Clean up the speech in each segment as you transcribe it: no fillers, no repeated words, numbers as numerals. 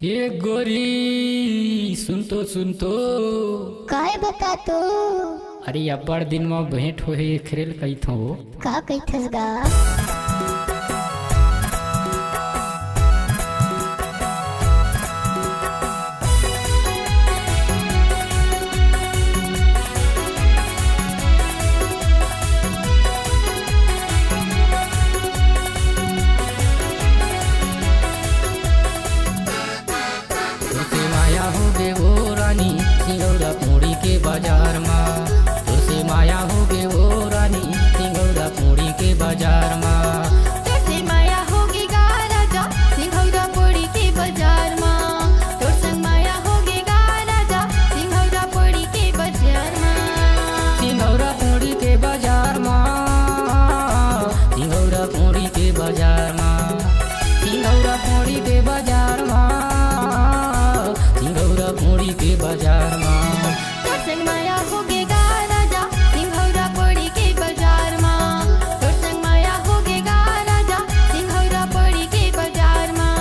ये गोरी सुन तो काहे बता तो अरे अब्बड़ दिन में भेंट होए खेल कही थो का कहिथस गा। माया हो गे वो रानी सिंगौरा पूड़ी के बाजार में, तुझसे माया हो गे वो रानी सिंगौरा पूड़ी के बाजार में। तुझसे माया होगी गा राजा सिंघौरा पोड़ी के बाजार माँ। तोर संग माया होगी गा राजा सिंघौरा पोड़ी के बाजार माँ। सिंगौरा पूड़ी के बाजार में, सिंगौरा पूड़ी के बाजार में, सिंगौरा पूड़ी के बाजार में, सिंगौरा पूड़ी के बाजार में। तोर संग माया होगी गा राजा सिंघौरा पोड़ी के बाजार माँ। तोर संग माया होगी गा राजा सिंघौरा पोड़ी के बाजार माँ।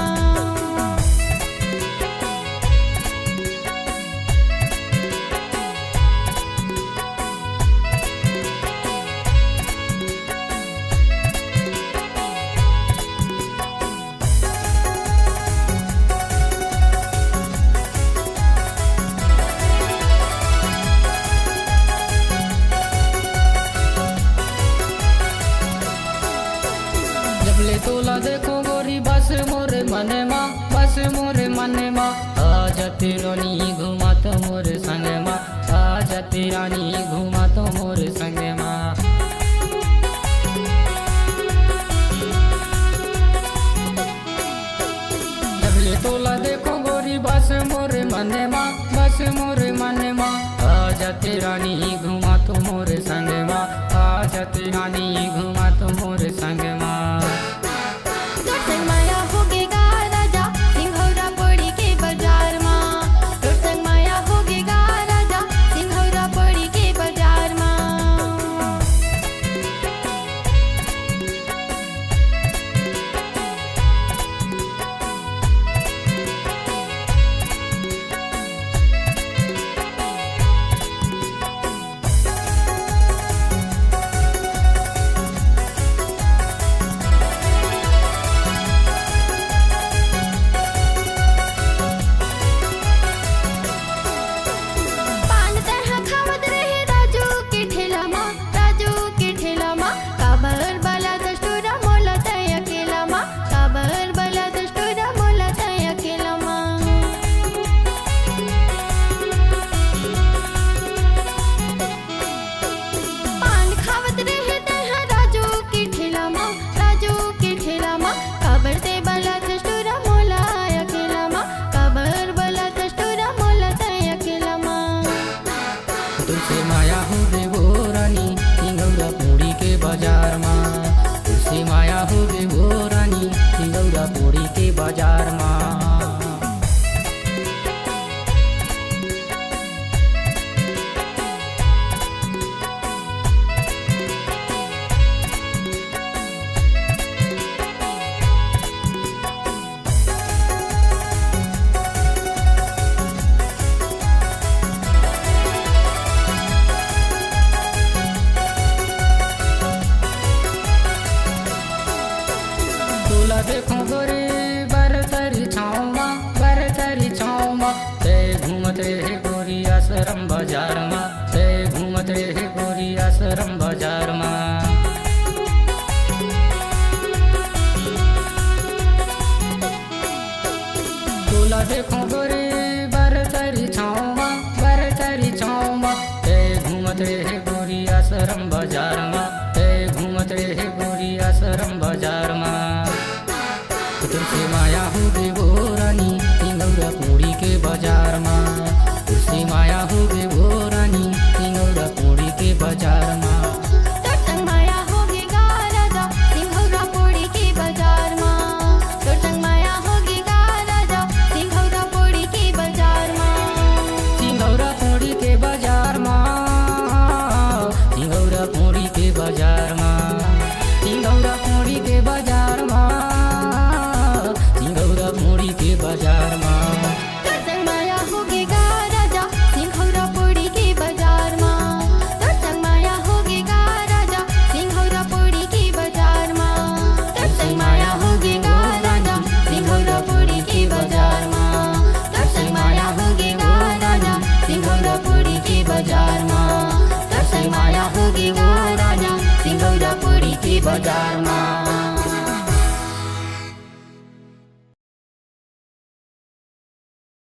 जबले तोला देखो गोरी बस मोरे मने माँ, बस मोरे मने माँ। आ जाती रानी घुमा तो मोरे संग माँ, आ जाती रानी घुमा तो मोरे संग माँ। जबले तोला देखो गोरी बस मोरे मने माँ, बस मोरे मने माँ। आ जाती रानी घुमा तो मोरे संग माँ, आ जाती रानी घुमा तो मोरे संग माँ। तोर संग माया होगी गा राजा सिंघौरा पोड़ी के बाजार माँ। तोर संग माया होगी गा राजा सिंघौरा पोड़ी के बाजार माँ। पान तरह खावत रहे राजू के ठेला माँ, राजू के ठेला माँ। काबर बाला दस्तूरा मोला तय अकेला माँ, काबर बाला दस्तूरा मोला तय अकेला माँ। पान खावत रहे तहाँ राजू के ठेला माँ, राजू के ठेला माँ। काबर से बाला दस्तूरा मोला अकेला माँ, काबर बाला दस्तूरा मोला तय अकेला माँ। तुझसे माया हो गे वो रानी सिंगौरा पूड़ी के बाजार में, तुझसे माया हो गे वो रानी सिंगौरा पूड़ी के बाजार में। तोला देखो गोरी बरतरी छाँव माँ, बरतरी छाँव माँ। ते घूमत रहे गोरी आश्रम बाजार माँ, ते घूमत रहे गोरी आश्रम बाजार माँ। तोला देखो गोरी बरतरी छाँव माँ, बरतरी छाँव माँ। ते घूमत रहे गोरी आश्रम बाजार माँ, ते घूमत रहे गोरी आश्रम बाजार माँ। तुझसे माया हो गे वो रानी सिंगौरा पूड़ी के बाजार में, तुझसे माया हो गे वो रानी सिंगौरा पूड़ी के बाजार में। तोर संग माया होगी गा राजा सिंघौरा पोड़ी के बाजार माँ। तोर संग माया होगी गा राजा सिंघौरा पोड़ी के बाजार माँ। सिंगौरा पूड़ी के बाजार में, सिंगौरा पूड़ी के बाजार બજારમાં